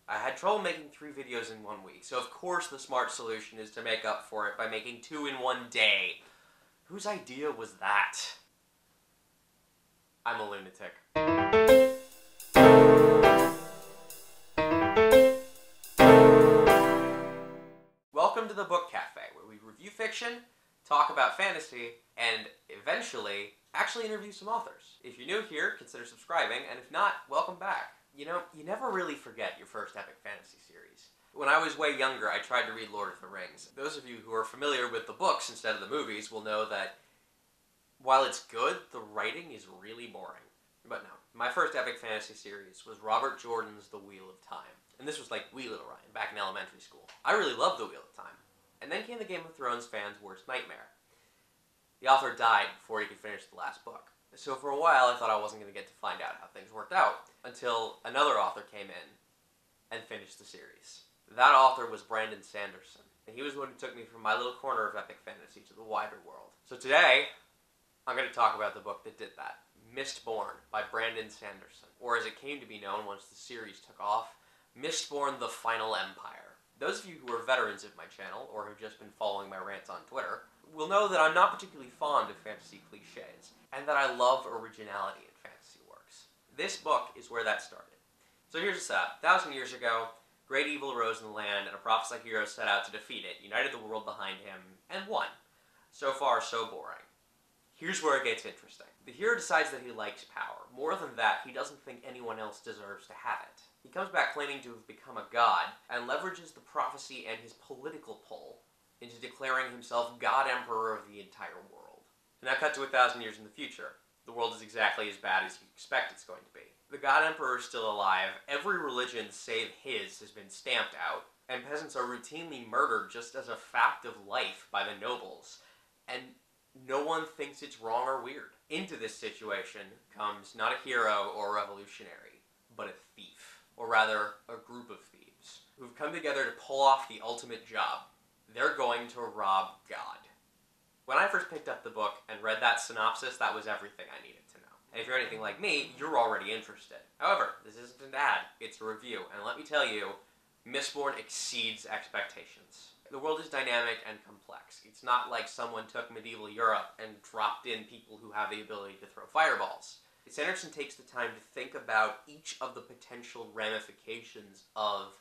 I had trouble making 3 videos in 1 week, so of course the smart solution is to make up for it by making 2 in 1 day. Whose idea was that? I'm a lunatic. Welcome to the Book Cafe, where we review fiction, talk about fantasy, and eventually actually interview some authors. If you're new here, consider subscribing, and if not, welcome back. You know, you never really forget your first epic fantasy series. When I was way younger, I tried to read Lord of the Rings. Those of you who are familiar with the books instead of the movies will know that while it's good, the writing is really boring. But no, my first epic fantasy series was Robert Jordan's The Wheel of Time. And this was like Wee Little Ryan, back in elementary school. I really loved The Wheel of Time. And then came the Game of Thrones fans' worst nightmare. The author died before he could finish the last book. So for a while, I thought I wasn't going to get to find out how things worked out, until another author came in and finished the series. That author was Brandon Sanderson, and he was the one who took me from my little corner of epic fantasy to the wider world. So today, I'm going to talk about the book that did that, Mistborn by Brandon Sanderson, or as it came to be known once the series took off, Mistborn: The Final Empire. Those of you who are veterans of my channel, or have just been following my rants on Twitter, will know that I'm not particularly fond of fantasy cliches, and that I love originality in fantasy works. This book is where that started. So here's a setup. 1,000 years ago, great evil arose in the land, and a prophesied hero set out to defeat it, united the world behind him, and won. So far, so boring. Here's where it gets interesting. The hero decides that he likes power. More than that, he doesn't think anyone else deserves to have it. He comes back claiming to have become a god, and leverages the prophecy and his political pull into declaring himself God Emperor of the entire world. And now cut to 1,000 years in the future. The world is exactly as bad as you expect it's going to be. The God Emperor is still alive, every religion save his has been stamped out, and peasants are routinely murdered just as a fact of life by the nobles, and no one thinks it's wrong or weird. Into this situation comes not a hero or a revolutionary, but a thief. Or rather, a group of thieves, who've come together to pull off the ultimate job. They're going to rob God. When I first picked up the book and read that synopsis, that was everything I needed to know. And if you're anything like me, you're already interested. However, this isn't an ad, it's a review, and let me tell you, Mistborn exceeds expectations. The world is dynamic and complex. It's not like someone took medieval Europe and dropped in people who have the ability to throw fireballs. Sanderson takes the time to think about each of the potential ramifications of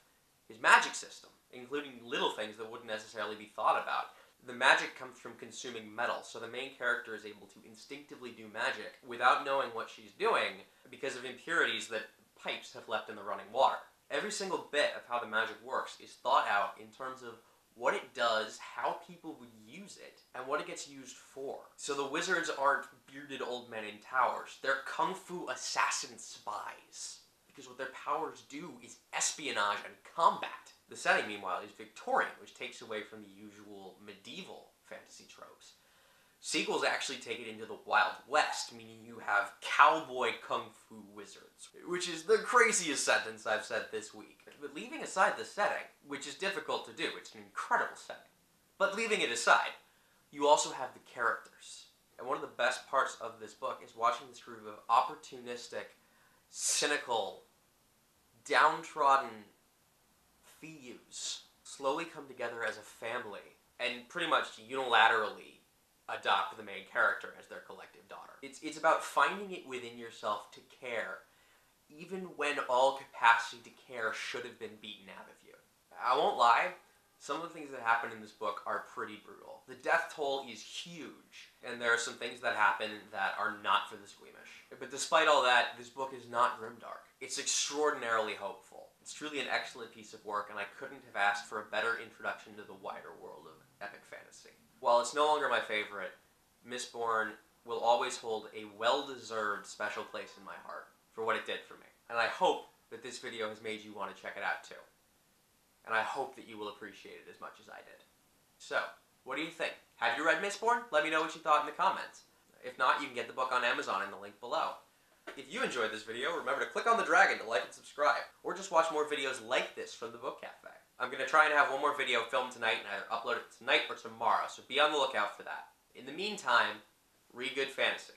his magic system, including little things that wouldn't necessarily be thought about. The magic comes from consuming metal, so the main character is able to instinctively do magic without knowing what she's doing because of impurities that pipes have left in the running water. Every single bit of how the magic works is thought out in terms of what it does, how people would use it, and what it gets used for. So the wizards aren't bearded old men in towers, they're kung fu assassin spies. Because what their powers do is espionage and combat. The setting, meanwhile, is Victorian, which takes away from the usual medieval fantasy tropes. Sequels actually take it into the Wild West, meaning you have cowboy kung fu wizards, which is the craziest sentence I've said this week. But leaving aside the setting, which is difficult to do, it's an incredible setting. But leaving it aside, you also have the characters. And one of the best parts of this book is watching this group of opportunistic, cynical, downtrodden thieves slowly come together as a family and pretty much unilaterally adopt the main character as their collective daughter. It's about finding it within yourself to care, even when all capacity to care should have been beaten out of you. I won't lie, some of the things that happen in this book are pretty brutal. The death toll is huge, and there are some things that happen that are not for the squeamish. But despite all that, this book is not grimdark. It's extraordinarily hopeful. It's truly an excellent piece of work, and I couldn't have asked for a better introduction to the wider world of epic fantasy. While it's no longer my favorite, Mistborn will always hold a well-deserved special place in my heart for what it did for me. And I hope that this video has made you want to check it out too. And I hope that you will appreciate it as much as I did. So, what do you think? Have you read Mistborn? Let me know what you thought in the comments. If not, you can get the book on Amazon in the link below. If you enjoyed this video, remember to click on the dragon to like and subscribe, or just watch more videos like this from the Book Cafe. I'm going to try and have one more video filmed tonight and either upload it tonight or tomorrow, so be on the lookout for that. In the meantime, read good fantasy.